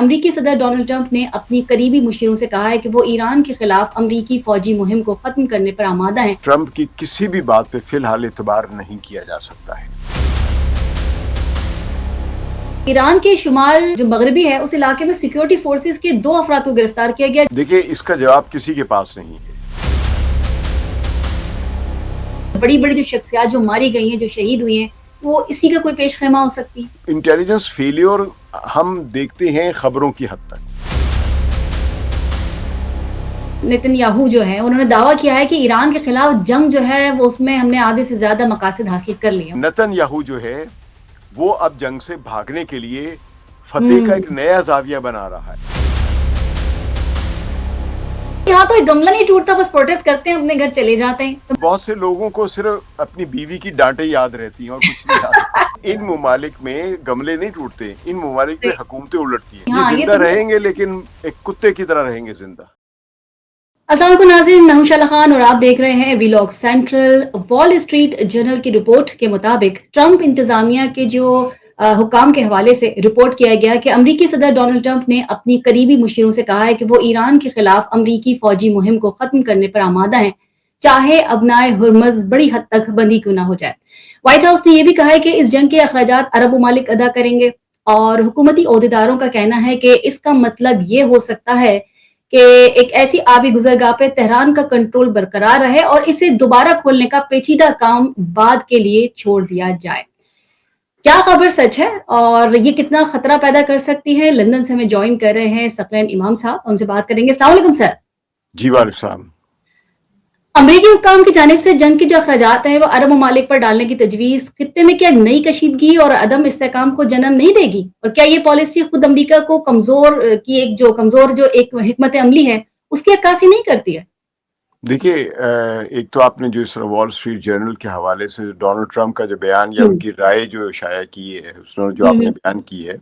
امریکی صدر Donald Trump نے اپنی قریبی مشیروں سے کہا ہے کہ وہ ایران کے خلاف امریکی فوجی مہم کو ختم کرنے پر آمادہ ہیں۔ ٹرمپ کی کسی بھی بات پہ فی الحال اعتبار نہیں کیا جا سکتا ہے۔ ایران کے شمال جو مغربی ہے اس علاقے میں سیکیورٹی فورسز کے 2 افراد کو گرفتار کیا گیا۔ دیکھیے اس کا جواب کسی کے پاس نہیں ہے۔ بڑی بڑی جو شخصیات جو ماری گئی ہیں، جو شہید ہوئی ہیں، وہ اسی کا کوئی پیش خیمہ ہو سکتی ہے۔ انٹیلیجنس فیلیور ہم دیکھتے ہیں خبروں کی حد تک۔ نیتن یاہو جو ہے انہوں نے دعویٰ کیا ہے کہ ایران کے خلاف جنگ جو ہے وہ اس میں ہم نے آدھے سے زیادہ مقاصد حاصل کر لیے۔ نیتن یاہو جو ہے وہ اب جنگ سے بھاگنے کے لیے فتح کا ایک نیا زاویہ بنا رہا ہے۔ یہاں تو ایک گملہ نہیں ٹوٹتا، بس پروٹیسٹ کرتے ہیں اپنے گھر چلے جاتے ہیں۔ بہت سے لوگوں کو صرف اپنی بیوی کی ڈانٹیں یاد رہتی ہیں اور کچھ نہیں یاد۔ ان ممالک میں گملے نہیں ٹوٹتے، ان ممالک میں حکومتیں الٹتی ہیں۔ یہ زندہ رہیں گے لیکن ایک کتے کی طرح رہیں گے زندہ۔ السلام علیکم ناظرین، میں ہوں شعلہ خان اور آپ دیکھ رہے ہیں vlog central. Wall Street Journal کی رپورٹ کے مطابق ٹرمپ انتظامیہ کے جو حکام کے حوالے سے رپورٹ کیا گیا کہ امریکی صدر ڈونلڈ ٹرمپ نے اپنی قریبی مشیروں سے کہا ہے کہ وہ ایران کے خلاف امریکی فوجی مہم کو ختم کرنے پر آمادہ ہیں، چاہے ابنائے ہرمز بڑی حد تک بندی کیوں نہ ہو جائے۔ وائٹ ہاؤس نے یہ بھی کہا ہے کہ اس جنگ کے اخراجات عرب ممالک ادا کریں گے، اور حکومتی عہدیداروں کا کہنا ہے کہ اس کا مطلب یہ ہو سکتا ہے کہ ایک ایسی آبی گزرگاہ پہ تہران کا کنٹرول برقرار رہے اور اسے دوبارہ کھولنے کا پیچیدہ کام بعد کے لیے چھوڑ دیا جائے۔ کیا خبر سچ ہے اور یہ کتنا خطرہ پیدا کر سکتی ہے؟ لندن سے ہمیں جوائن کر رہے ہیں ثقلین امام صاحب، ان سے بات کریں گے۔ السلام علیکم سر۔ جی وعلیکم السلام۔ امریکی حکام کی جانب سے جنگ کے جو اخراجات ہیں وہ عرب ممالک پر ڈالنے کی تجویز خطے میں کیا نئی کشیدگی اور عدم استحکام کو جنم نہیں دے گی؟ اور کیا یہ پالیسی خود امریکہ کو کمزور ایک حکمت عملی ہے اس کی عکاسی نہیں کرتی ہے؟ دیکھیے ایک تو آپ نے جو اس وال اسٹریٹ جرنل کے حوالے سے ڈونلڈ ٹرمپ کا جو بیان یا ان کی رائے جو شائع کی ہے، اس نے جو آپ نے بیان کی ہے،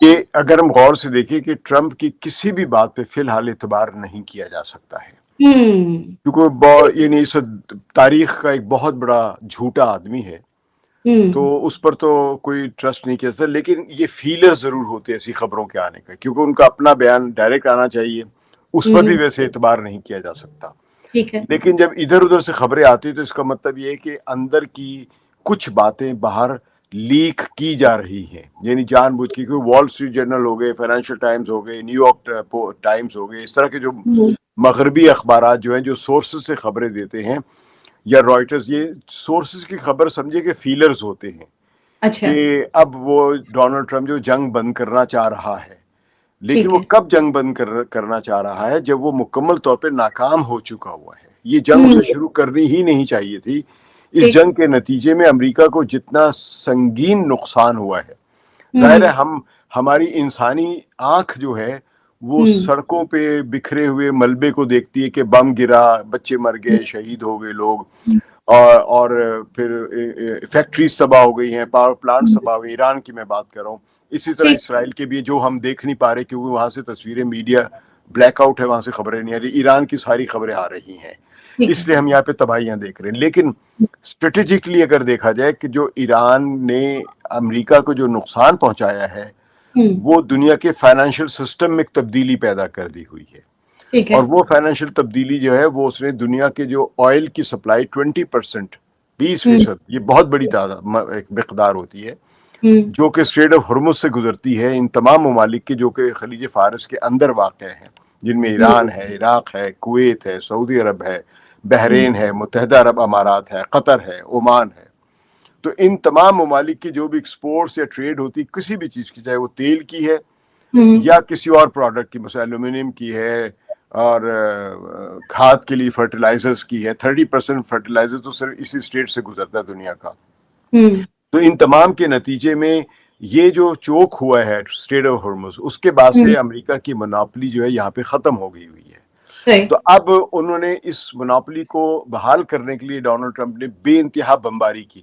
کہ اگر ہم غور سے دیکھیں کہ ٹرمپ کی کسی بھی بات پہ فی الحال اعتبار نہیں کیا جا سکتا ہے، کیونکہ یعنی تاریخ کا ایک بہت بڑا جھوٹا آدمی ہے، تو اس پر تو کوئی ٹرسٹ نہیں کیا سکتا۔ لیکن یہ فیلر ضرور ہوتے ایسی خبروں کے آنے کا، کیونکہ ان کا اپنا بیان ڈائریکٹ آنا چاہیے، اس پر بھی ویسے اعتبار نہیں کیا جا سکتا۔ لیکن جب ادھر ادھر سے خبریں آتی تو اس کا مطلب یہ ہے کہ اندر کی کچھ باتیں باہر لیک کی جا رہی ہیں، یعنی جان بوجھ کے، کیونکہ وال اسٹریٹ جرنل ہو گئے، فائنینشیل ٹائمز ہو گئے، نیو یارک ٹائمز ہو گئے، اس طرح کے جو مغربی اخبارات جو ہیں جو سورسز سے خبریں دیتے ہیں، یا رائٹرز، یہ سورسز کی خبر سمجھے کہ فیلرز ہوتے ہیں کہ اب وہ ڈونلڈ ٹرمپ جو جنگ بند کرنا چاہ رہا ہے، لیکن وہ کب جنگ بند کرنا چاہ رہا ہے؟ جب وہ مکمل طور پہ ناکام ہو چکا ہوا ہے۔ یہ جنگ اسے شروع کرنی ہی نہیں چاہیے تھی۔ اس جنگ کے نتیجے میں امریکہ کو جتنا سنگین نقصان ہوا ہے، ظاہر ہے ہماری انسانی آنکھ جو ہے وہ سڑکوں پہ بکھرے ہوئے ملبے کو دیکھتی ہے کہ بم گرا، بچے مر گئے، شہید ہو گئے لوگ، اور پھر فیکٹریز تباہ ہو گئی ہیں، پاور پلانٹس تباہ ہو گئی، ایران کی میں بات کر رہا ہوں، اسی طرح اسرائیل کے بھی جو ہم دیکھ نہیں پا رہے کیونکہ وہاں سے تصویریں، میڈیا بلیک آؤٹ ہے، وہاں سے خبریں نہیں آ رہی، ایران کی ساری خبریں آ رہی ہیں، اس لیے ہم یہاں پہ تباہیاں دیکھ رہے ہیں۔ لیکن اسٹریٹجکلی اگر دیکھا جائے کہ جو ایران نے امریکہ کو جو نقصان پہنچایا ہے وہ دنیا کے فائنینشیل سسٹم میں تبدیلی پیدا کر دی ہوئی ہے، اور وہ فائنینشیل تبدیلی جو ہے وہ اس نے دنیا کے جو آئل کی سپلائی 20%، 20%، یہ بہت بڑی مقدار ہوتی ہے جو کہ اسٹریٹ آف ہرمز سے گزرتی ہے، ان تمام ممالک کے جو کہ خلیج فارس کے اندر واقع ہیں، جن میں ایران ہے، عراق ہے، کویت ہے، سعودی عرب ہے، بحرین ہے، متحدہ عرب امارات ہے، قطر ہے، عمان ہے۔ تو ان تمام ممالک کی جو بھی ایکسپورٹس یا ٹریڈ ہوتی کسی بھی چیز کی، چاہے وہ تیل کی ہے یا کسی اور پروڈکٹ کی، مثلا ایلومینیم کی ہے، اور کھاد کے لیے فرٹیلائزرز کی ہے، 30% فرٹیلائزر تو صرف اسی اسٹیٹ سے گزرتا ہے دنیا کا۔ تو ان تمام کے نتیجے میں یہ جو چوک ہوا ہے اسٹریٹ آف ہرمز، اس کے بعد سے امریکہ کی مناپلی جو ہے یہاں پہ ختم ہو گئی ہوئی ہے۔ تو اب انہوں نے اس مناپلی کو بحال کرنے کے لیے ڈونلڈ ٹرمپ نے بے انتہا بمباری کی،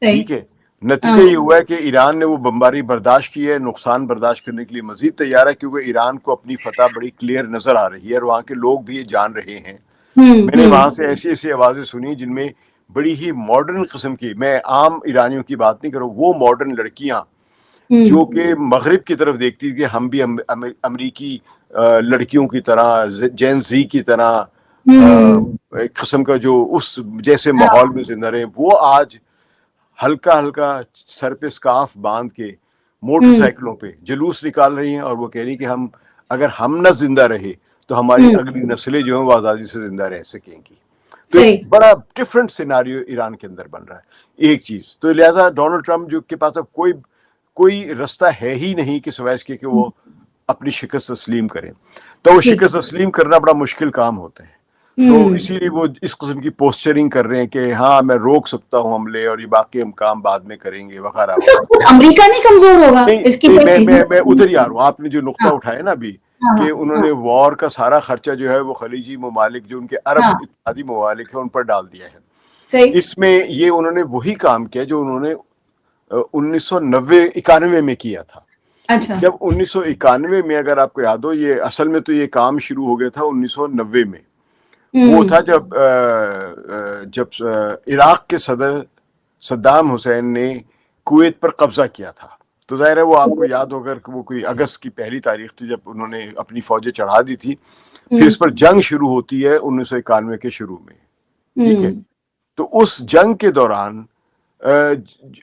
ٹھیک ہے۔ نتیجہ یہ ہوا ہے کہ ایران نے وہ بمباری برداشت کی ہے، نقصان برداشت کرنے کے لیے مزید تیار ہے، کیونکہ ایران کو اپنی فتح بڑی کلیئر نظر آ رہی ہے، اور وہاں کے لوگ بھی یہ جان رہے ہیں۔ میں نے وہاں سے ایسی ایسی آوازیں سنی جن میں بڑی ہی ماڈرن قسم کی، میں عام ایرانیوں کی بات نہیں کروں، وہ ماڈرن لڑکیاں جو کہ مغرب کی طرف دیکھتی تھی کہ ہم بھی امریکی لڑکیوں کی طرح جین زی کی طرح ایک قسم کا جو اس جیسے ماحول میں زندہ رہے، وہ آج ہلکا ہلکا سر پہ سکارف باندھ کے موٹر سائیکلوں پہ جلوس نکال رہی ہیں، اور وہ کہہ رہی کہ اگر ہم نہ زندہ رہے تو ہماری اگلی نسلیں جو ہیں وہ آزادی سے زندہ رہ سکیں گی. تو ایک بڑا ڈفرینٹ سیناریو ایران کے اندر بن رہا ہے. ایک چیز تو لہذا ڈونلڈ ٹرمپ جو کے پاس اب کوئی رستہ ہے ہی نہیں کہ سوائے اس کے کہ وہ اپنی شکست تسلیم کریں. تو وہ شکست تسلیم کرنا بڑا مشکل کام ہوتا ہے. تو اسی لیے وہ اس قسم کی پوسچرنگ کر رہے ہیں کہ ہاں میں روک سکتا ہوں حملے، اور یہ باقی ہم کام بعد میں کریں گے وغیرہ. امریکہ نہیں کمزور ہوگا اس کی؟ میں ادھر ہی آ رہا ہوں. آپ نے جو نقطہ اٹھایا نا ابھی کہ انہوں نے وار کا سارا خرچہ جو ہے وہ خلیجی ممالک جو ان کے عرب اتحادی ممالک ہیں ان پر ڈال دیا ہے. اس میں یہ انہوں نے وہی کام کیا جو انہوں نے 1991 میں کیا تھا. جب 1991 میں اگر آپ کو یاد ہو، یہ اصل میں تو یہ کام شروع ہو گیا تھا 1990 میں. وہ تھا جب عراق کے صدر صدام حسین نے کویت پر قبضہ کیا تھا. تو ظاہر ہے وہ آپ کو یاد ہوگا کہ وہ کوئی اگست کی پہلی تاریخ تھی جب انہوں نے اپنی فوجیں چڑھا دی تھی. پھر اس پر جنگ شروع ہوتی ہے 1991 کے شروع میں. ٹھیک ہے. تو اس جنگ کے دوران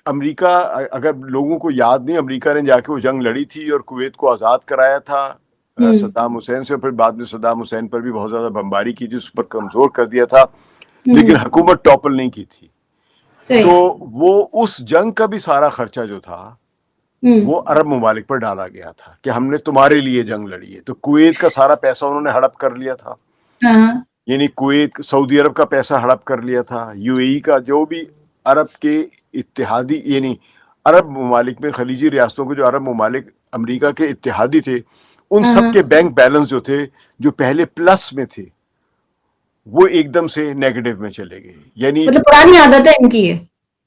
امریکہ، اگر لوگوں کو یاد نہیں، امریکہ نے جا کے وہ جنگ لڑی تھی اور کویت کو آزاد کرایا تھا صدام حسین سے. پھر بعد میں صدام حسین پر بھی بہت زیادہ بمباری کی تھی، اس پر کمزور کر دیا تھا، لیکن حکومت ٹاپل نہیں کی تھی. تو وہ اس جنگ کا بھی سارا خرچہ جو تھا وہ عرب ممالک پر ڈالا گیا تھا کہ ہم نے تمہارے لیے جنگ لڑی ہے. تو کویت کا سارا پیسہ انہوں نے ہڑپ کر لیا تھا. یعنی کویت، سعودی عرب کا پیسہ ہڑپ کر لیا تھا. یو اے ای کا، جو بھی عرب کے اتحادی، یعنی عرب ممالک میں خلیجی ریاستوں کے جو عرب ممالک امریکہ کے اتحادی تھے، ان سب کے بینک بیلنس جو تھے، جو پہلے پلس میں تھے، وہ ایک دم سے نیگیٹو میں چلے گئے. یعنی پرانی عادت ہے ان کی،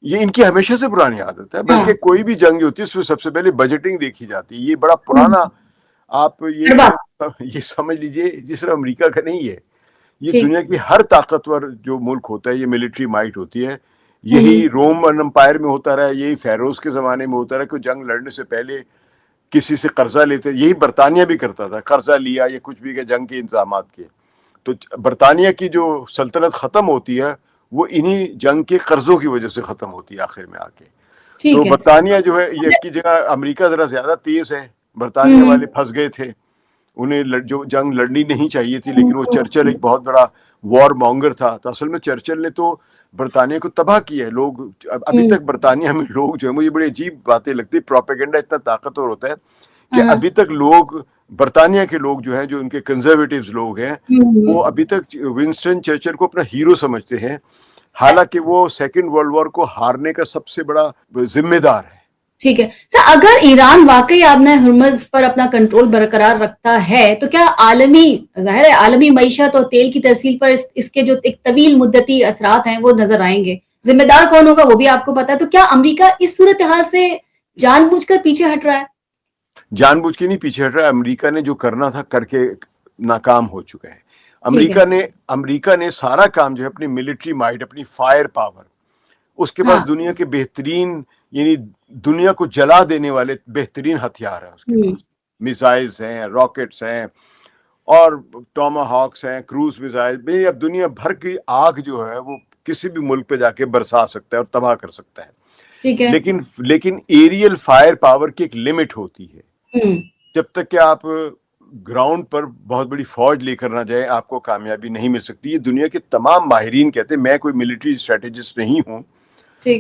یہ ان کی ہمیشہ سے پرانی عادت ہے. بلکہ کوئی بھی جنگ جو ہوتی ہے اس میں سب سے پہلے بجٹنگ دیکھی جاتی ہے. یہ بڑا پرانا، آپ یہ سمجھ لیجئے، جس طرح امریکہ کا نہیں ہے، یہ دنیا کی ہر طاقتور جو ملک ہوتا ہے، یہ ملٹری مائٹ ہوتی ہے. یہی رومن امپائر میں ہوتا رہا، یہی فیروز کے زمانے میں ہوتا رہا کہ جنگ لڑنے سے پہلے کسی سے قرضہ لیتے. یہی برطانیہ بھی کرتا تھا، قرضہ لیا یا کچھ بھی کہ جنگ کے انتظامات کے. تو برطانیہ کی جو سلطنت ختم ہوتی ہے وہ انہی جنگ کے قرضوں کی وجہ سے ختم ہوتی ہے آخر میں آ کے. تو برطانیہ جو ہے، یہ کی جگہ امریکہ ذرا زیادہ تیز ہے. برطانیہ والے پھنس گئے تھے، انہیں جو جنگ لڑنی نہیں چاہیے تھی، لیکن وہ چرچل ایک بہت بڑا وار مونگر تھا. تو اصل میں چرچل نے تو برطانیہ کو تباہ کیا ہے. لوگ ابھی تک برطانیہ میں لوگ جو ہے، مجھے بڑی عجیب باتیں لگتی. پروپیگنڈا اتنا طاقتور ہوتا ہے کہ ابھی تک لوگ، برطانیہ کے لوگ جو ہیں، جو ان کے کنزرویٹیوز لوگ ہیں، وہ ابھی تک ونسٹن چرچل کو اپنا ہیرو سمجھتے ہیں، حالانکہ وہ سیکنڈ ورلڈ وار کو ہارنے کا سب سے بڑا ذمہ دار ہے. ٹھیک ہے سر، اگر ایران واقعی آبنہ ہرمز پر اپنا کنٹرول برقرار رکھتا ہے تو کیا ظاہر ہے عالمی معیشت اور تیل کی ترسیل پر اس کے جو ایک طویل مدتی اثرات ہیں وہ نظر آئیں گے؟ ذمہ دار کون ہوگا وہ بھی آپ کو پتا ہے. تو کیا امریکہ اس صورتحال سے جان بوجھ کر پیچھے ہٹ رہا ہے؟ جان بوجھ کے نہیں پیچھے ہٹ رہا ہے. امریکہ نے جو کرنا تھا کر کے ناکام ہو چکا ہے. امریکہ نے سارا کام جو ہے اپنی ملٹری مائٹ، اپنی فائر پاور، اس کے پاس دنیا کے بہترین، یعنی دنیا کو جلا دینے والے بہترین ہتھیار ہیں اس کے پاس. میزائلز ہیں، راکٹس ہیں، اور ٹاما ہاکس ہیں، کروز میزائل. اب دنیا بھر کی آگ جو ہے وہ کسی بھی ملک پہ جا کے برسا سکتا ہے اور تباہ کر سکتا ہے. لیکن ایریل فائر پاور کی ایک لمٹ ہوتی ہے. جب تک کہ آپ گراؤنڈ پر بہت بڑی فوج لے کر نہ جائیں، آپ کو کامیابی نہیں مل سکتی. یہ دنیا کے تمام ماہرین کہتے ہیں. میں کوئی ملٹری اسٹریٹجسٹ نہیں ہوں،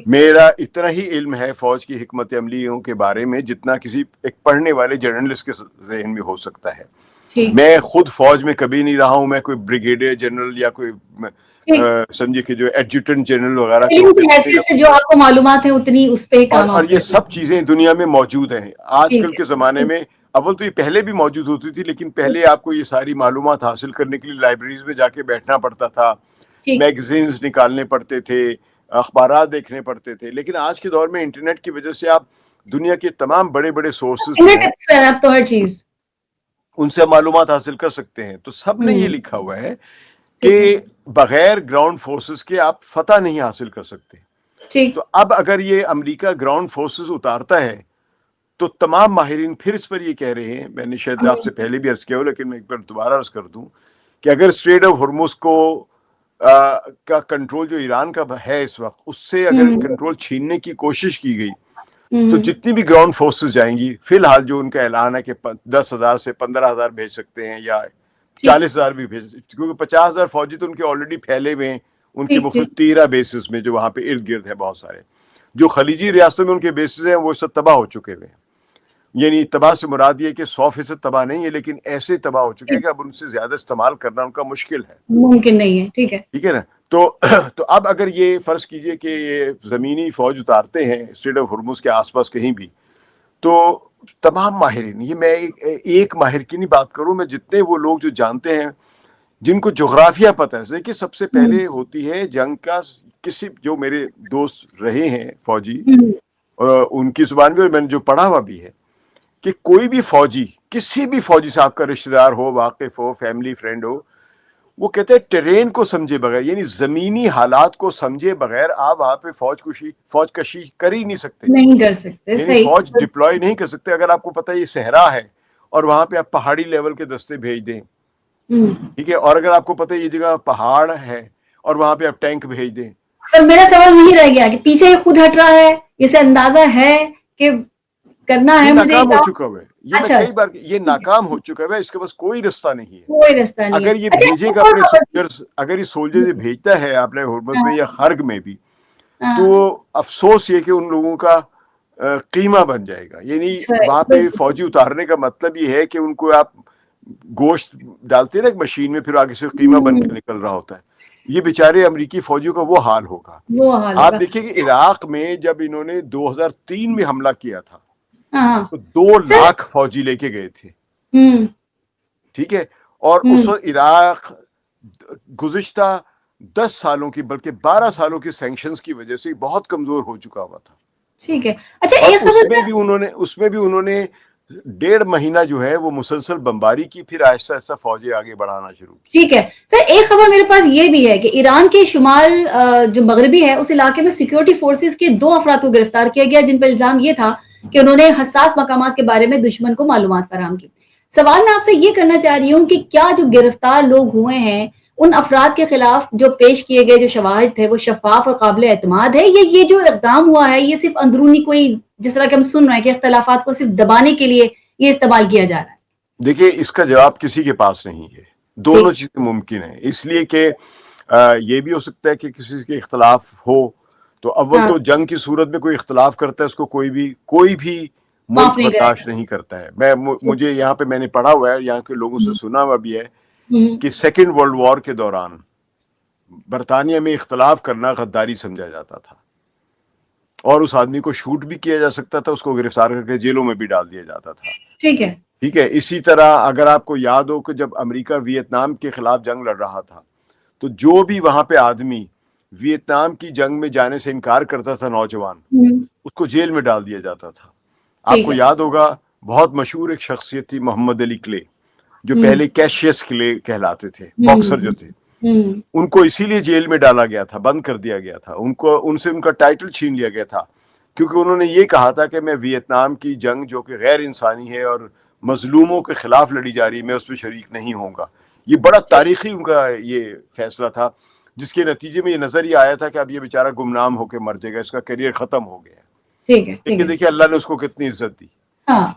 میرا اتنا ہی علم ہے فوج کی حکمت عملیوں کے بارے میں جتنا کسی ایک پڑھنے والے جرنلسٹ کے ذہن میں ہو سکتا ہے. میں خود فوج میں کبھی نہیں رہا ہوں. میں کوئی بریگیڈیئر جنرل یا کوئی سمجھے کہ جو ایڈجوٹنٹ جنرل وغیرہ سے جو آپ کو معلومات ہیں اتنی اس پہ کام، اور یہ سب چیزیں دنیا میں موجود ہیں. آج کل کے زمانے میں اول تو یہ پہلے بھی موجود ہوتی تھی، لیکن پہلے آپ کو یہ ساری معلومات حاصل کرنے کے لیے لائبریریز میں جا کے بیٹھنا پڑتا تھا، میگزینز نکالنے پڑتے تھے، اخبارات دیکھنے پڑتے تھے. لیکن آج کے دور میں انٹرنیٹ کی وجہ سے آپ دنیا کے تمام بڑے بڑے سورسز ہیں، تو ہر چیز ان سے معلومات حاصل کر سکتے ہیں. تو سب نے یہ لکھا ہوا ہے کہ بغیر گراؤنڈ فورسز کے آپ فتح نہیں حاصل کر سکتے. تو اب اگر یہ امریکہ گراؤنڈ فورسز اتارتا ہے تو تمام ماہرین پھر اس پر یہ کہہ رہے ہیں، میں نے شاید آپ سے پہلے بھی عرض کیا ہو لیکن میں ایک بار دوبارہ عرض کر دوں کہ اگر اسٹریٹ آف ہرمز کو کا کنٹرول جو ایران کا ہے اس وقت، اس سے اگر کنٹرول چھیننے کی کوشش کی گئی تو جتنی بھی گراؤنڈ فورسز جائیں گی، فی الحال جو ان کا اعلان ہے کہ 10,000 سے 15,000 بھیج سکتے ہیں یا 40,000 بھی بھیج سکتے ہیں، کیونکہ 50,000 فوجی تو ان کے آلریڈی پھیلے ہوئے ہیں ان کے مختلف 13 بیسز میں جو وہاں پہ ارد گرد ہے بہت سارے. جو خلیجی ریاستوں میں ان کے بیسز ہیں وہ سب تباہ ہو چکے ہوئے ہیں. یعنی تباہ سے مراد یہ کہ 100% تباہ نہیں ہے، لیکن ایسے تباہ ہو چکے ہیں کہ اب ان سے زیادہ استعمال کرنا ان کا مشکل ہے. ممکن نہیں ہے. ٹھیک ہے، ٹھیک ہے نا. تو اب اگر یہ فرض کیجئے کہ یہ زمینی فوج اتارتے ہیں اسٹریٹ آف ہرمز کے آس پاس کہیں بھی، تو تمام ماہرین، یہ میں ایک ماہر کی نہیں بات کروں، میں جتنے وہ لوگ جو جانتے ہیں جن کو جغرافیہ پتہ ہے، دیکھیے سب سے پہلے ہوتی ہے جنگ کا، کسی جو میرے دوست رہے ہیں فوجی ان کی زبان بھی اور میں نے جو پڑھا ہوا بھی ہے کہ کوئی بھی فوجی، کسی بھی فوجی سے آپ کا رشتہ دار ہو، واقف ہو، فیملی فرینڈ ہو، وہ کہتے ہیں ٹرین کو سمجھے بغیر، یعنی زمینی حالات کو سمجھے بغیر آپ وہاں پہ فوج کشی کر ہی نہیں سکتے. نہیں کر سکتے. یعنی صحیح. فوج ڈپلوائے نہیں کر سکتے. اگر آپ کو پتہ ہے یہ صحرا ہے اور وہاں پہ آپ پہاڑی لیول کے دستے بھیج دیں، ٹھیک ہے، اور اگر آپ کو پتہ ہے یہ جگہ پہاڑ ہے اور وہاں پہ آپ ٹینک بھیج دیں. سر میرا سوال وہی رہ گیا کہ پیچھے یہ خود ہٹ رہا ہے، اسے اندازہ ہے کہ کرنا یہ ہے مجھے ناکام ہو کام. چکا ہوا ہے. یہ میں اچھا کئی اچھا، بار یہ ناکام ہو چکا ہے. اس کے پاس کوئی رستہ نہیں ہے. کوئی رستہ نہیں ہے. اگر یہ اچھا بھیجے ایک گا اور اپنے خبر تھی. سولجرز، اگر یہ سولجر بھیجتا ہے اپنے ہرمز میں یا خرگ میں بھی، ہاں، تو افسوس یہ کہ ان لوگوں کا قیمہ بن جائے گا. یعنی وہاں پہ بالکل. فوجی اتارنے کا مطلب یہ ہے کہ ان کو آپ گوشت ڈالتے ہیں نا ایک مشین میں، پھر آگے سے قیمہ بن کے نکل رہا ہوتا ہے. یہ بیچارے امریکی فوجیوں کا وہ حال ہوگا. وہ حال آپ ہوگا. دیکھیں کہ عراق میں جب انہوں نے 2003 میں حملہ کیا تھا ہاں تو 2 سر. لاکھ فوجی لے کے گئے تھے. ٹھیک ہے، اور اس وقت عراق گزشتہ 10 سالوں کی بلکہ 12 سالوں کی سینکشنز کی وجہ سے بہت کمزور ہو چکا ہوا تھا. ٹھیک ہے. اچھا اور ایک اس خبر میں سر. بھی انہوں نے 1.5 مہینہ جو ہے وہ مسلسل بمباری کی، پھر آہستہ آہستہ فوجیں آگے بڑھانا شروع کی. ٹھیک ہے سر، ایک خبر میرے پاس یہ بھی ہے کہ ایران کے شمال جو مغربی ہے اس علاقے میں سیکیورٹی فورسز کے 2 افراد کو گرفتار کیا گیا جن پر الزام یہ تھا کہ انہوں نے حساس مقامات کے بارے میں دشمن کو معلومات فراہم کی. سوال میں آپ سے یہ کرنا چاہ رہی ہوں کہ کیا جو گرفتار لوگ ہوئے ہیں ان افراد کے خلاف جو پیش کیے گئے جو شواہد تھے وہ شفاف اور قابل اعتماد ہے، یا یہ جو اقدام ہوا ہے یہ صرف اندرونی کوئی، جس طرح کہ ہم سن رہے ہیں کہ اختلافات کو صرف دبانے کے لیے یہ استعمال کیا جا رہا ہے؟ دیکھیے اس کا جواب کسی کے پاس نہیں ہے. دونوں چیزیں ممکن ہیں، اس لیے کہ یہ بھی ہو سکتا ہے کہ کسی کے اختلاف ہو تو اول تو جنگ کی صورت میں کوئی اختلاف کرتا ہے اس کو کوئی بھی معاف ملک نہیں کرے برداشت نہیں کرتا ہے. مجھے یہاں پہ میں نے پڑھا ہوا ہے، یہاں کے لوگوں سے سنا ہوا بھی ہے گا. کہ سیکنڈ ورلڈ وار کے دوران برطانیہ میں اختلاف کرنا غداری سمجھا جاتا تھا اور اس آدمی کو شوٹ بھی کیا جا سکتا تھا، اس کو گرفتار کر کے جیلوں میں بھی ڈال دیا جاتا تھا. ٹھیک ہے. ٹھیک ہے. اسی طرح اگر آپ کو یاد ہو کہ جب امریکہ ویتنام کے خلاف جنگ لڑ رہا تھا تو جو بھی وہاں پہ آدمی ویتنام کی جنگ میں جانے سے انکار کرتا تھا، نوجوان، اس کو جیل میں ڈال دیا جاتا تھا. آپ کو یاد ہوگا بہت مشہور ایک شخصیت تھی محمد علی کلے، جو پہلے کیشیس کلے کہلاتے تھے، باکسر جو تھے. ان کو اسی لیے جیل میں ڈالا گیا تھا، بند کر دیا گیا تھا. ان سے ان کا ٹائٹل چھین لیا گیا تھا کیونکہ انہوں نے یہ کہا تھا کہ میں ویتنام کی جنگ جو کہ غیر انسانی ہے اور مظلوموں کے خلاف لڑی جا رہی ہے، میں اس میں شریک نہیں ہوں گا. یہ بڑا تاریخی ان کا یہ فیصلہ تھا جس کے نتیجے میں یہ نظر ہی آیا تھا کہ اب یہ بیچارہ گمنام ہو کے مر جائے گا، اس کا کیریئر ختم ہو گیا. ٹھیک ہے. لیکن دیکھیے اللہ نے اس کو کتنی عزت دی.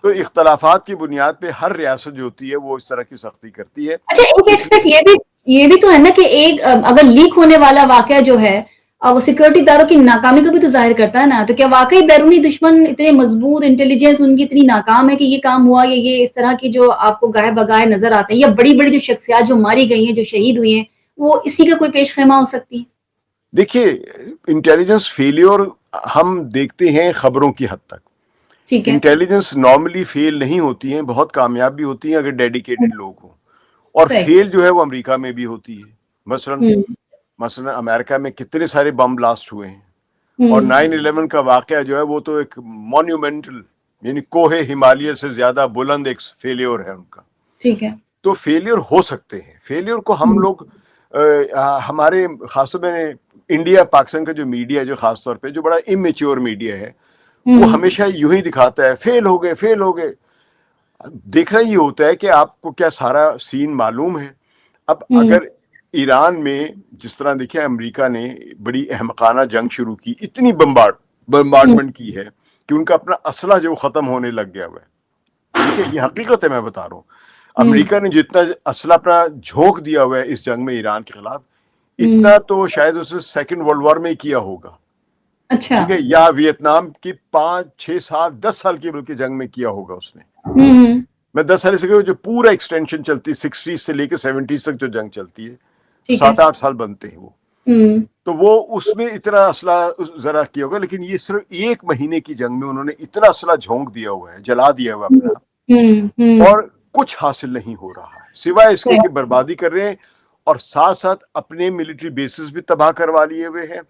تو اختلافات کی بنیاد پہ ہر ریاست جو ہوتی ہے وہ اس طرح کی سختی کرتی ہے. اچھا ایک ایکسپیکٹ یہ بھی تو ہے نا کہ ایک اگر لیک ہونے والا واقعہ جو ہے وہ سیکورٹی اداروں کی ناکامی کو بھی تو ظاہر کرتا ہے نا. تو کیا واقعی بیرونی دشمن اتنے مضبوط، انٹیلیجنس ان کی اتنی ناکام ہے کہ یہ کام ہوا، یا یہ اس طرح کی جو آپ کو گاہے بگاہے نظر آتے ہیں، یا بڑی بڑی جو شخصیات جو ماری گئی ہیں، جو شہید ہوئی ہیں، وہ اسی کا کوئی پیش خیمہ ہو سکتی ہے؟ دیکھیے انٹیلیجنس فیلیور ہم دیکھتے ہیں خبروں کی حد تک. ٹھیک ہے. انٹیلیجنس نارملی فیل نہیں ہوتی ہیں، بہت کامیاب بھی ہوتی ہیں اگر ڈیڈیکیٹڈ لوگ ہوں. اور فیل جو ہے وہ امریکہ میں بھی ہوتی ہے. مثلا امریکہ میں کتنے سارے بم بلاسٹ ہوئے ہیں، اور 9/11 کا واقعہ جو ہے وہ تو ایک مونیومنٹل، یعنی کوہ ہمالیہ سے زیادہ بلند ایک فیلیور ہے ان کا. ٹھیک ہے. تو فیلیور ہو سکتے ہیں. فیلیور کو ہم لوگ ہمارے خاص طور پہ انڈیا پاکستان کا جو میڈیا ہے، جو خاص طور پہ جو بڑا امیچور میڈیا ہے، وہ ہمیشہ یوں ہی دکھاتا ہے فیل ہو گئے. دیکھنا یہ ہوتا ہے کہ آپ کو کیا سارا سین معلوم ہے. اب اگر ایران میں جس طرح دیکھیں امریکہ نے بڑی احمقانہ جنگ شروع کی, اتنی بمبارڈمنٹ کی ہے کہ ان کا اپنا اسلحہ جو ختم ہونے لگ گیا ہوا ہے. ٹھیک ہے, یہ حقیقت ہے, میں بتا رہا ہوں. امریکہ نے جتنا اسلحہ اپنا جھونک دیا ہوا ہے اس جنگ میں ایران کے خلاف, اتنا تو شاید اس نے سیکنڈ ورلڈ وار میں ہی کیا ہوگا. اچھا. ٹھیک ہے, یا ویتنام کی 5 6 7 10 سال کی بلکہ جنگ میں کیا ہوگا اس نے. میں 10 سال سے جو پورا ایکسٹینشن چلتی ہے 60 سے لے کے 70 تک جو جنگ چلتی ہے 7-8 سال بنتے ہیں وہ, تو وہ اس میں اتنا اسلحہ ذرا کیا ہوگا. لیکن یہ صرف 1 مہینے کی جنگ میں انہوں نے اتنا اسلحہ جھونک دیا ہوا ہے, جلا دیا ہوا اپنا, اور کچھ حاصل نہیں ہو رہا ہے سوائے اس کے کہ بربادی کر رہے ہیں, اور ساتھ ساتھ اپنے ملٹری بیسز بھی تباہ کروا لیے ہوئے ہیں,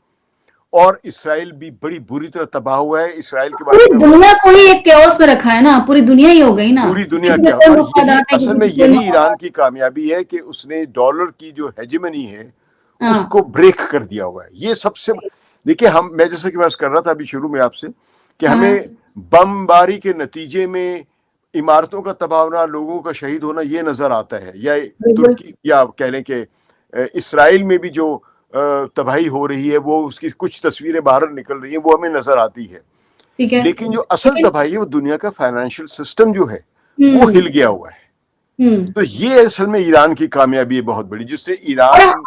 اور اسرائیل بھی بڑی بری طرح تباہ ہوا ہے. اسرائیل کے بارے میں پوری دنیا کو ہی ایک کیوس میں رکھا ہے نا, پوری دنیا ہی ہو گئی نا, پوری دنیا کسی کیا, کا کوئی اور یہی مفادات ہے, اصل کسی میں کا کوئی یہی ایران مفادات. کی کامیابی ہے کہ اس نے ڈالر کی جو ہیجمنی ہے اس ہاں کو بریک کر دیا ہوا ہے. یہ سب سے دیکھیں, میں جیسے کہ بات کر رہا تھا ابھی شروع میں آپ سے کہ ہمیں بمباری کے نتیجے میں عمارتوں کا تباہ ہونا, لوگوں کا شہید ہونا یہ نظر آتا ہے, یا بالکل ترکی یا کہہ لیں کہ اسرائیل میں بھی جو تباہی ہو رہی ہے وہ اس کی کچھ تصویریں باہر نکل رہی ہیں وہ ہمیں نظر آتی ہے. ٹھیک ہے. لیکن جو اصل لیکن تباہی ہے وہ دنیا کا فائنینشیل سسٹم جو ہے وہ ہل گیا ہوا ہے. تو یہ اصل میں ایران کی کامیابی ہے بہت بڑی, جس سے اور ایران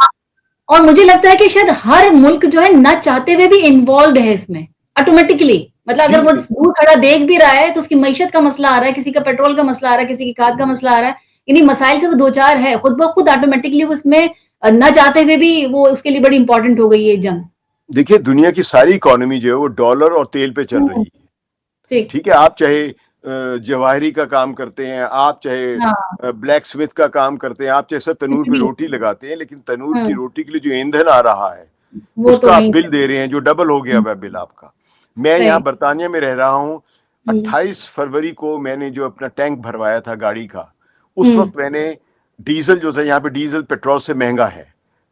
اور مجھے لگتا ہے کہ شاید ہر ملک جو ہے نہ چاہتے ہوئے بھی انوالوڈ ہے اس میں آٹومیٹکلی. مطلب اگر وہ دور کھڑا دیکھ بھی رہا ہے تو اس کی معیشت کا مسئلہ آ رہا ہے, کسی کا پیٹرول کا مسئلہ آ رہا ہے, کسی کی کھاد کا مسئلہ آ رہا ہے, یعنی مسائل سے وہ دو چار ہے, خود بخود آٹومیٹکلی اس میں نہ چاہتے ہوئے بھی وہ اس کے لیے بڑی امپورٹنٹ ہو گئی ہے جنگ. دیکھیے دنیا کی ساری اکانومی جو ہے وہ ڈالر اور تیل پہ چل رہی ہے. ٹھیک ہے, آپ چاہے جواہری کا کام کرتے ہیں, آپ چاہے بلیک سمتھ کا کام کرتے ہیں, آپ جیسا تنور پہ روٹی لگاتے ہیں, لیکن تنور کی روٹی کے لیے جو ایندھن آ رہا ہے وہ اس تو کا آپ نہیں. بل دے رہے ہیں جو ڈبل ہو گیا ہوا بل آپ کا. میں یہاں برطانیہ میں رہ رہا ہوں, 28 فروری کو میں نے جو اپنا ٹینک بھروایا تھا گاڑی کا, اس وقت میں نے ڈیزل جو تھا, یہاں پہ ڈیزل پیٹرول سے مہنگا ہے,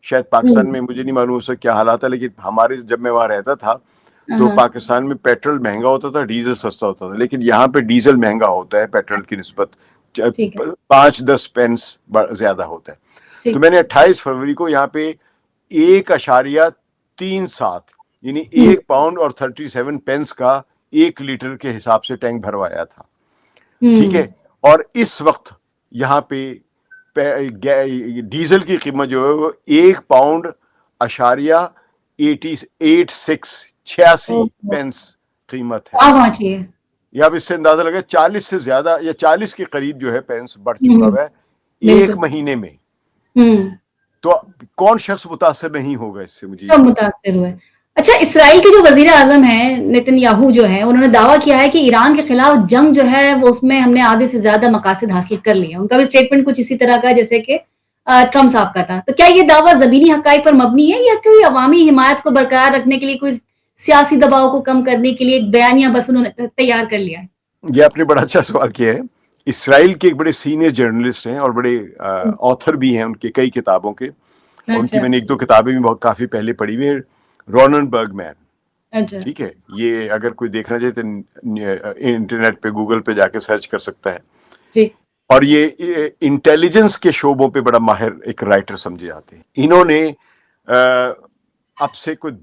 شاید پاکستان میں مجھے نہیں معلوم اس سے کیا حالات ہے, لیکن ہمارے جب میں وہاں رہتا تھا تو پاکستان میں پیٹرول مہنگا ہوتا تھا, ڈیزل سستا ہوتا تھا, لیکن یہاں پہ ڈیزل مہنگا ہوتا ہے پیٹرول کی نسبت, 5-10 پینس زیادہ ہوتا ہے. تو میں نے 28 فروری کو یہاں پہ 1.37 یعنی 1 پاؤنڈ اور 37 پینس کا 1 لیٹر کے حساب سے ٹینک بھروایا تھا. ٹھیک ہے, اور اس وقت یہاں پہ ڈیزل کی قیمت جو ہے وہ 1 پاؤنڈ اشاریہ 86 پینس قیمت ہے. یا اب اس سے اندازہ لگا 40 سے زیادہ یا 40 کے قریب جو ہے پینس بڑھ چکا ہوا ہے 1 مہینے میں. تو کون شخص متاثر نہیں ہوگا اس سے, مجھے سب متاثر ہوئے. اچھا, اسرائیل کے جو وزیر اعظم ہیں نیتن یاہو جو ہیں, انہوں نے دعویٰ کیا ہے کہ ایران کے خلاف جنگ جو ہے وہ اس میں ہم نے آدھے سے زیادہ مقاصد حاصل کر لیے. ان کا بھی اسٹیٹمنٹ کچھ اسی طرح کا جیسے کہ ٹرمپ صاحب کا تھا. تو کیا یہ دعویٰ زمینی حقائق پر مبنی ہے یا کوئی عوامی حمایت کو برقرار رکھنے کے لیے, کوئی سیاسی دباؤ کو کم کرنے کے لیے ایک بیانیہ بس انہوں نے تیار کر لیا ہے؟ یہ آپ نے بڑا اچھا سوال کیا ہے. اسرائیل کے ایک بڑے سینئر جرنلسٹ ہیں اور بڑے آتھر بھی ہیں ان کے کئی کتابوں کے, ان کی میں نے 1-2 کتابیں بھی بہت کافی پہلے پڑھی ہوئی ہیں. رونن برگ مین, ٹھیک ہے, یہ اگر کوئی دیکھنا چاہے تو انٹرنیٹ پہ گوگل پہ جا کے سرچ کر سکتا ہے. اور یہ انٹیلیجنس کے شعبوں پہ بڑا ماہر ایک رائٹر سمجھے جاتے ہیں. انہوں نے اب سے کوئی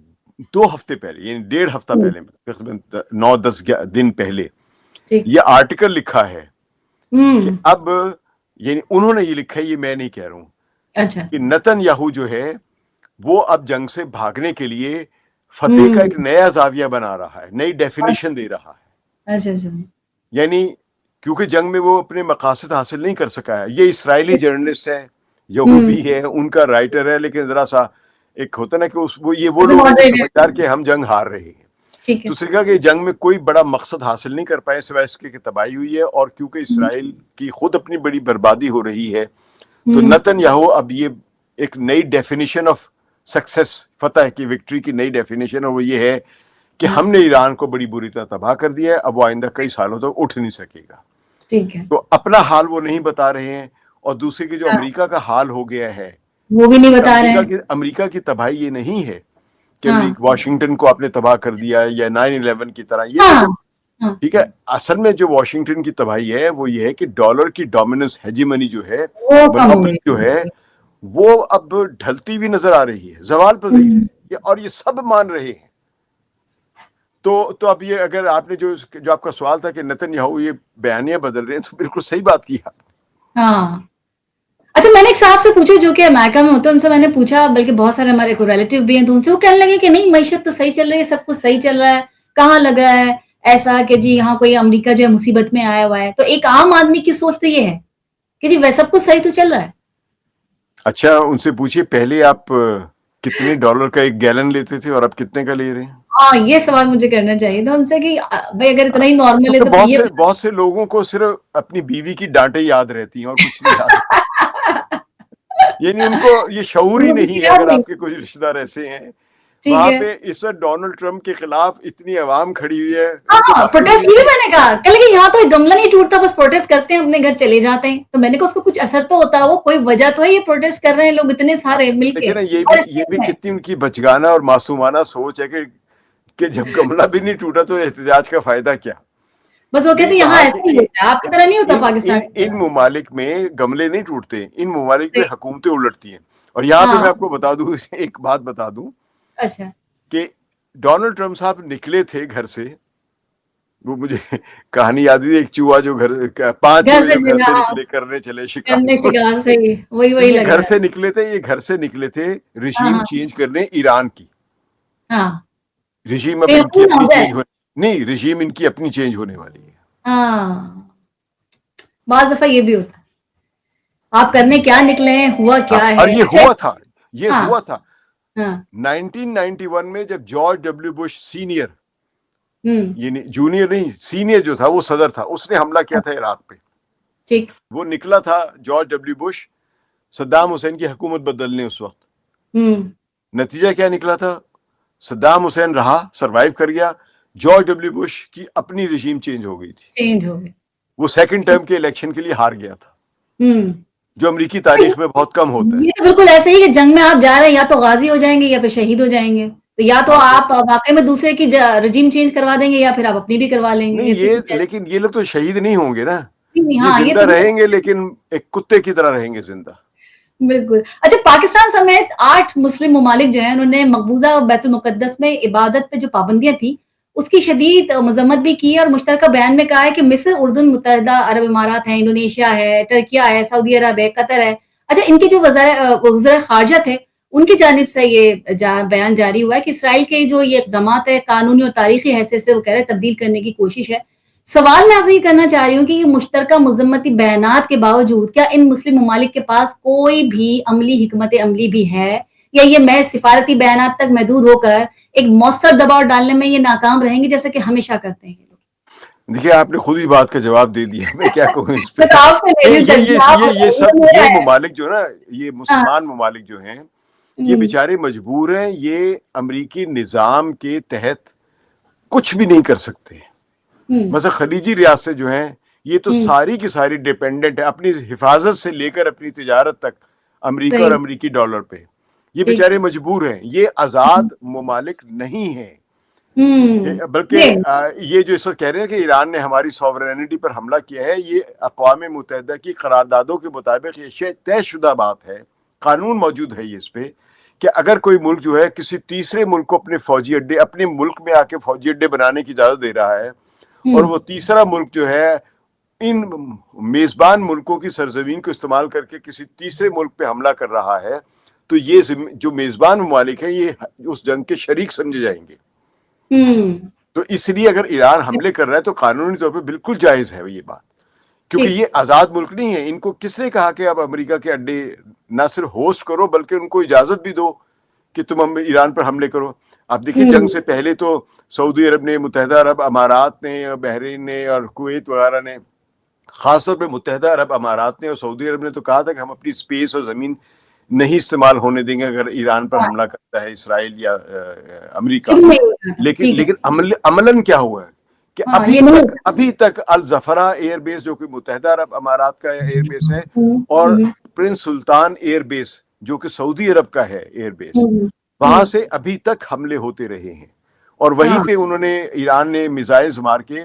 2 ہفتے پہلے یعنی 1.5 ہفتہ پہلے, تقریباً 9-10 دن پہلے یہ آرٹیکل لکھا ہے کہ اب یعنی انہوں نے یہ لکھا ہے, یہ میں نہیں کہہ رہا ہوں, کہ نتن یاہو جو ہے وہ اب جنگ سے بھاگنے کے لیے فتح کا ایک نیا زاویہ بنا رہا ہے, نئی ڈیفینیشن دے رہا ہے. یعنی کیونکہ جنگ میں وہ اپنے مقاصد حاصل نہیں کر سکا ہے. یہ اسرائیلی جرنلسٹ ہے, یہودی ہے, ان کا رائٹر ہے, لیکن ذرا سا ایک ہوتا نا کہ وہ لوگ سمجھدار کہ ہم جنگ ہار رہے ہیں. تو اس نے کہا کہ جنگ میں کوئی بڑا مقصد حاصل نہیں کر پائے سوائے اس کے کہ تباہی ہوئی ہے, اور کیونکہ اسرائیل کی خود اپنی بڑی بربادی ہو رہی ہے, تو نتن یاہو اب یہ ایک نئی ڈیفینیشن آف سکسیس, فتح کی وکٹری کی نئی ڈیفینیشن ہے, وہ یہ ہے کہ ہم نے ایران کو بڑی بری طرح تباہ کر دیا ہے, اب وہ آئندہ کئی سالوں تک اٹھ نہیں سکے گا. تو اپنا حال وہ نہیں بتا رہے ہیں, اور دوسرے کہ جو امریکہ کا حال ہو گیا ہے وہ بھی نہیں بتا رہے ہیں. امریکہ کی تباہی یہ نہیں ہے کہ واشنگٹن کو آپ نے تباہ کر دیا یا 9/11 کی طرح, یہ ہاں ٹھیک ہے. اصل میں جو واشنگٹن کی تباہی ہے وہ یہ ہے کہ ڈالر کی ڈومیننس ہیجیمنی جو ہے, وہ کم ہو منوپلی گئی. جو ہے, وہ اب ڈھلتی ہوئی نظر آ رہی ہے, زوال پذیر ہے, اور یہ سب مان رہے ہیں. تو اب یہ اگر آپ نے جو آپ کا سوال تھا کہ نتن یاہو یہ بیانیاں بدل رہے ہیں, تو بالکل صحیح بات کی آپ. ہاں اچھا, میں نے ایک صاحب سے پوچھا جو کہ امریکہ میں ہوتے ہیں, ان سے میں نے پوچھا, بلکہ بہت سارے ہمارے کو ریلیٹیو بھی ہیں, تو ان سے وہ کہنے لگے کہ نہیں معیشت تو صحیح چل رہی ہے, سب کچھ صحیح چل رہا ہے, کہاں لگ رہا ہے ایسا کہ جی یہاں کوئی امریکہ جو ہے مصیبت میں آیا ہوا ہے. تو ایک عام آدمی کی سوچ تو یہ ہے کہ جی وہ سب کچھ صحیح تو چل رہا ہے. اچھا, ان سے پوچھیے پہلے آپ کتنے ڈالر کا ایک گیلن لیتے تھے اور اب کتنے کا لے رہے ہیں. ہاں یہ سوال مجھے کرنا چاہیے تھا ان سے کہ بھائی اگر اتنا ہی نارمل ہے کیونکہ تو یہ بہت سے لوگوں کو صرف اپنی بیوی کی ڈانٹیں یاد رہتی ہیں اور کچھ نہیں یاد رہتا. یعنی ان کو یہ شعور ہی نہیں ہے. اگر آپ کے کچھ رشتہ دار ایسے ہیں ٹھیک وہاں ہے. پہ اس وقت ڈونلڈ ٹرمپ کے خلاف اتنی عوام کھڑی ہوئی ہے, ان کو ہاں معلوم پروٹیسٹ نہیں یہ بھی ہے میں نے کہا کہ یہاں تو ایک گملہ نہیں ٹوٹتا, بس پروٹیسٹ کرتے ہیں اپنے گھر چلے جاتے ہیں. تو میں نے کہا اس کو کچھ اثر تو ہوتا ہے, وہ کوئی وجہ تو ہے یہ پروٹیسٹ کر رہے ہیں لوگ اتنے سارے مل کے. لیکن نا اور یہ بھی کتنی ان کی بچگانہ اور معصومانہ سوچ ہے کہ جب گملہ بھی نہیں ٹوٹا تو احتجاج کا فائدہ کیا. بس وہ میں کہتے نے ہیں یہاں کہا ایسا کہ نہیں ہوتا ہے, آپ کی طرح نہیں ہوتا پاکستان کی ان ممالک میں گملے نہیں ٹوٹتے, ان ممالک میں طرح. حکومتیں الٹتی ہیں. اور یہاں پہ ہاں میں آپ کو بتا دوں, ایک بات بتا دوں اچھا کہ ڈونلڈ ٹرمپ صاحب نکلے تھے گھر سے, وہ مجھے کہانی یاد ہے, ایک چوہا جو 5 گھر چوہے جو گھر چلا سے نکلے کرنے چلے کرنے شکار. شکار سے ہی تو وہی یہ لگ گھر رہا سے نکلے تھے, یہ گھر سے نکلے تھے ہے. ہاں رژیم ہاں چینج کرنے ایران کی. ہاں رژیم اب کہیں ان کی نہ اپنی ہو جائے. چینج نہیں, رژیم ان کی اپنی چینج ہونے والی ہے. ہاں بعض دفعہ یہ بھی ہوتا ہے, آپ کرنے کیا نکلے ہیں, ہوا ہاں, کیا اور ہے. یہ اچھا ہوا تھا, یہ ہاں ہوا تھا ہاں 1991 میں, جب جارج ڈبلیو بش سینئر, ہوں یعنی جونیئر نہیں سینئر جو تھا وہ صدر تھا, اس نے حملہ کیا تھا عراق پہ. ٹھیک. وہ نکلا تھا George W Bush Saddam Hussein کی حکومت بدلنے اس وقت. ہوں نتیجہ کیا نکلا تھا, صدام حسین رہا, سروائیو کر گیا, جارج ڈبلیو بش کی اپنی رژیم چینج ہو گئی تھی. چینج ہو گئے. وہ سیکنڈ ٹرم کے الیکشن کے لیے ہار گیا تھا, ہوں جو امریکی تاریخ میں بہت کم ہوتا ہے. یہ تو بالکل ایسے ہی کہ جنگ میں آپ جا رہے ہیں, یا تو غازی ہو جائیں گے یا پھر شہید ہو جائیں گے. تو یا تو ہاں آپ واقعی میں دوسرے کی رجیم چینج کروا دیں گے, یا پھر آپ اپنی بھی کروا لیں گے. نہیں, ایسے یہ کچھ ایسے لیکن یہ لوگ تو شہید نہیں ہوں گے نا, نہیں. یہ ہاں زندہ تو رہیں گے لیکن ایک کتے کی طرح رہیں گے زندہ. بالکل. اچھا, پاکستان سمیت 8 مسلم ممالک جو ہیں انہوں نے مقبوضہ بیت المقدس میں عبادت پہ جو پابندیاں تھیں اس کی شدید مذمت بھی کی ہے, اور مشترکہ بیان میں کہا ہے کہ مصر, اردن, متحدہ عرب امارات ہیں, انڈونیشیا ہے, ترکیہ ہے, سعودی عرب ہے, قطر ہے. اچھا, ان کی جو وزراء خارجہ تھے ان کی جانب سے یہ بیان جاری ہوا ہے کہ اسرائیل کے جو یہ اقدامات ہے قانونی اور تاریخی حیثیت سے وہ کہہ رہے تبدیل کرنے کی کوشش ہے. سوال میں آپ سے یہ کرنا چاہ رہی ہوں کہ یہ مشترکہ مذمتی بیانات کے باوجود کیا ان مسلم ممالک کے پاس کوئی بھی عملی حکمت عملی بھی ہے, یا یہ محض سفارتی بیانات تک محدود ہو کر ایک مؤثر دباؤ ڈالنے میں یہ ناکام رہیں گے جیسے کہ ہمیشہ کرتے ہیں یہ لوگ. دیکھیے, آپ نے خود ہی بات کا جواب دے دیا, میں کیا کہوں اس پہ. میں تو آپ سے لے رہی ہوں تجزیہ, آپ یہ بتائیے سب میرا یہ ہے. ممالک جو نا, یہ ہاں مسلمان ممالک جو ہیں, یہ ہوں بیچارے مجبور ہیں, یہ امریکی نظام کے تحت کچھ بھی نہیں کر سکتے. ہوں مثلا خلیجی ریاستیں جو ہیں یہ تو ہوں ساری کی ساری ڈیپینڈنٹ ہے اپنی حفاظت سے لے کر اپنی تجارت تک امریکہ اور صحیح امریکی ڈالر پہ. یہ ٹھیک. بیچارے مجبور ہیں, یہ آزاد ممالک نہیں ہیں. ہوں بلکہ یہ جو اس وقت کہہ رہے ہیں کہ ایران نے ہماری سوورینٹی پر حملہ کیا ہے, یہ اقوام متحدہ کی قراردادوں کے مطابق یہ طے شدہ بات ہے, قانون موجود ہے یہ اس پہ, کہ اگر کوئی ملک جو ہے کسی تیسرے ملک کو اپنے فوجی اڈے اپنے ملک میں آ کے فوجی اڈے بنانے کی اجازت دے رہا ہے, اور وہ تیسرا ملک جو ہے ان میزبان ملکوں کی سرزمین کو استعمال کر کے کسی تیسرے ملک پہ حملہ کر رہا ہے, تو یہ جو میزبان ممالک ہیں یہ اس جنگ کے شریک سمجھے جائیں گے. تو اس لیے اگر ایران حملے کر رہا ہے تو قانونی طور پہ بالکل جائز ہے یہ بات, کیونکہ ٹھیک. یہ آزاد ملک نہیں ہے. ان کو کس نے کہا کہ اب امریکہ کے اڈے نہ صرف ہوسٹ کرو بلکہ ان کو اجازت بھی دو کہ تم ایران پر حملے کرو. آپ دیکھیے, جنگ سے پہلے تو سعودی عرب نے, متحدہ عرب امارات نے, بحرین نے اور کویت وغیرہ نے, خاص طور پہ متحدہ عرب امارات نے اور سعودی عرب نے تو کہا تھا کہ ہم اپنی اسپیس اور زمین نہیں استعمال ہونے دیں گے اگر ایران پر ہاں حملہ کرتا ہے اسرائیل یا امریکہ. شروع میں ہی ہوتا تھا. ٹھیک ہے. لیکن عملاً کیا ہوا ہے کہ ہاں یہ نہیں ہوتا. ابھی تک الزفرا ایئر بیس جو کہ متحدہ عرب امارات کا ایئر بیس ہے, ہوں اور ہوں پرنس سلطان ایئر بیس جو کہ سعودی عرب کا ہے ایئر بیس, ہوں وہاں سے ابھی تک حملے ہوتے رہے ہیں. اور وہیں ہاں پہ انہوں نے, ایران نے میزائلز مار کے